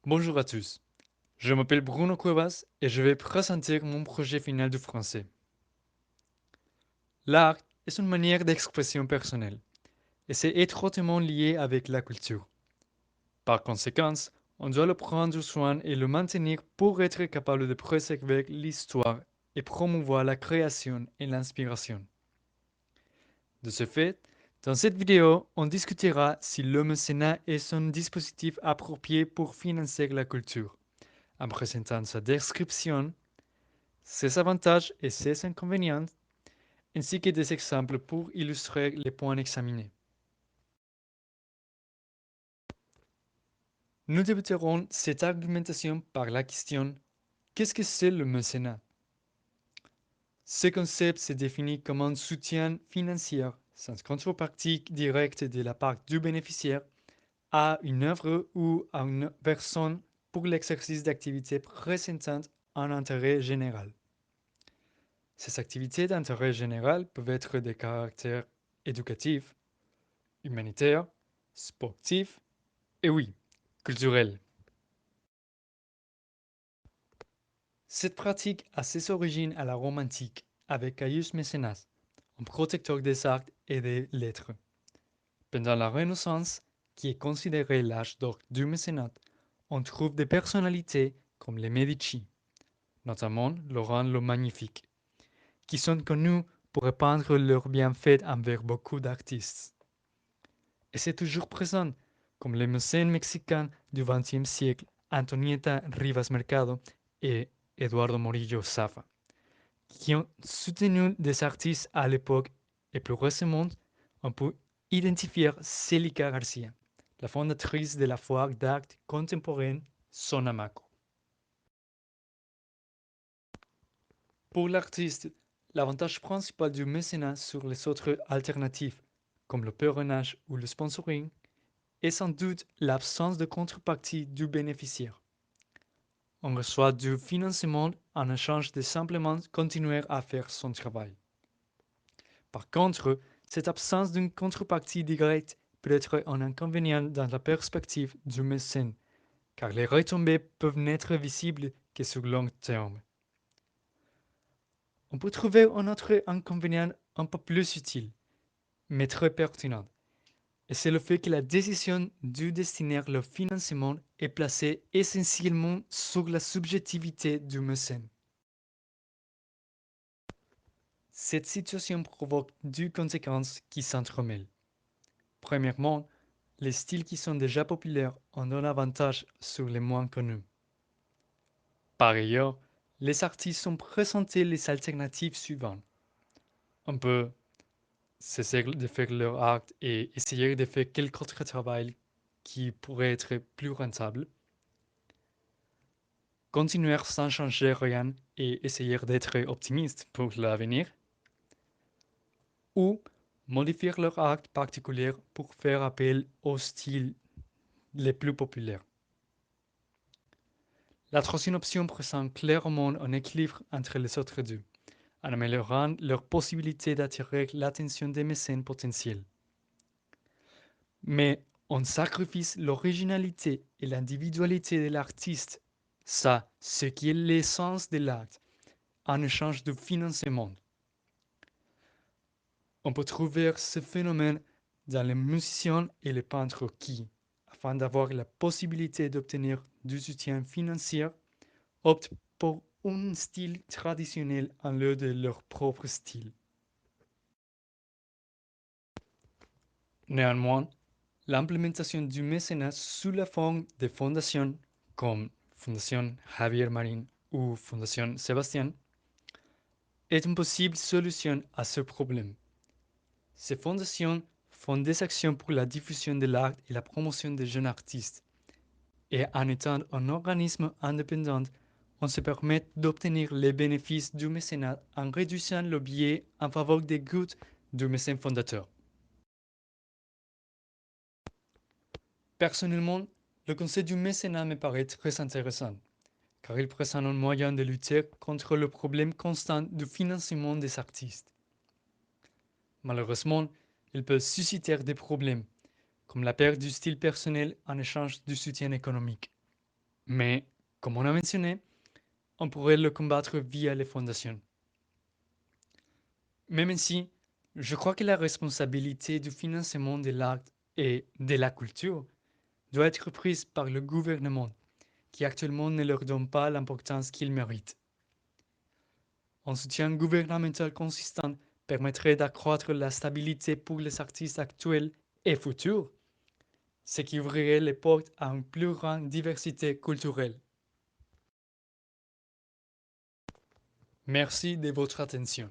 Bonjour à tous, je m'appelle Bruno Cuevas et je vais présenter mon projet final du français. L'art est une manière d'expression personnelle et c'est étroitement lié avec la culture. Par conséquent, on doit le prendre soin et le maintenir pour être capable de préserver l'histoire et promouvoir la création et l'inspiration. De ce fait, dans cette vidéo, on discutera si le mécénat est un dispositif approprié pour financer la culture, en présentant sa description, ses avantages et ses inconvénients, ainsi que des exemples pour illustrer les points examinés. Nous débuterons cette argumentation par la question: qu'est-ce que c'est le mécénat? Ce concept se définit comme un soutien financier, sans contrepartie directe de la part du bénéficiaire, à une œuvre ou à une personne pour l'exercice d'activités présentant un intérêt général. Ces activités d'intérêt général peuvent être de caractère éducatif, humanitaire, sportif et oui, culturel. Cette pratique a ses origines à la Rome antique avec Caius Mécénas, un protecteur des arts et des lettres. Pendant la Renaissance, qui est considéré l'âge d'or du mécénat, on trouve des personnalités comme les Medici, notamment Laurent le Magnifique, qui sont connus pour répandre leurs bienfaits envers beaucoup d'artistes. Et c'est toujours présent, comme les mécènes mexicains du XXe siècle, Antonieta Rivas Mercado et Eduardo Morillo Safa, qui ont soutenu des artistes à l'époque et plus récemment, on peut identifier Celica Garcia, la fondatrice de la foire d'art contemporaine Sonamaco. Pour l'artiste, l'avantage principal du mécénat sur les autres alternatives, comme le parrainage ou le sponsoring, est sans doute l'absence de contrepartie du bénéficiaire. On reçoit du financement en échange de simplement continuer à faire son travail. Par contre, cette absence d'une contrepartie directe peut être un inconvénient dans la perspective du mécène, car les retombées peuvent n'être visibles que sur long terme. On peut trouver un autre inconvénient un peu plus subtil, mais très pertinent, et c'est le fait que la décision de destiner le financement est placée essentiellement sur la subjectivité du mécène. Cette situation provoque deux conséquences qui s'entremêlent. Premièrement, les styles qui sont déjà populaires ont un avantage sur les moins connus. Par ailleurs, les artistes sont présentés les alternatives suivantes. On peut cesser de faire leur art et essayer de faire quelque autre travail qui pourrait être plus rentable. Continuer sans changer rien et essayer d'être optimiste pour l'avenir. Ou modifier leur art particulier pour faire appel aux styles les plus populaires. La troisième option présente clairement un équilibre entre les autres deux, en améliorant leur possibilité d'attirer l'attention des mécènes potentiels. Mais on sacrifie l'originalité et l'individualité de l'artiste, ça, ce qui est l'essence de l'art, en échange de financement. On peut trouver ce phénomène dans les musiciens et les peintres qui, afin d'avoir la possibilité d'obtenir du soutien financier, optent pour un style traditionnel en lieu de leur propre style. Néanmoins, l'implémentation du mécénat sous la forme de fondations comme Fondation Javier Marín ou Fondation Sébastien est une possible solution à ce problème. Ces fondations font des actions pour la diffusion de l'art et la promotion des jeunes artistes, et en étant un organisme indépendant, on se permet d'obtenir les bénéfices du mécénat en réduisant le biais en faveur des goûts du mécène fondateur. Personnellement, le concept du mécénat me paraît très intéressant, car il présente un moyen de lutter contre le problème constant du financement des artistes. Malheureusement, il peut susciter des problèmes, comme la perte du style personnel en échange du soutien économique. Mais, comme on a mentionné, on pourrait le combattre via les fondations. Même ainsi, je crois que la responsabilité du financement de l'art et de la culture doit être prise par le gouvernement, qui actuellement ne leur donne pas l'importance qu'ils méritent. Un soutien gouvernemental consistant permettrait d'accroître la stabilité pour les artistes actuels et futurs, ce qui ouvrirait les portes à une plus grande diversité culturelle. Merci de votre attention.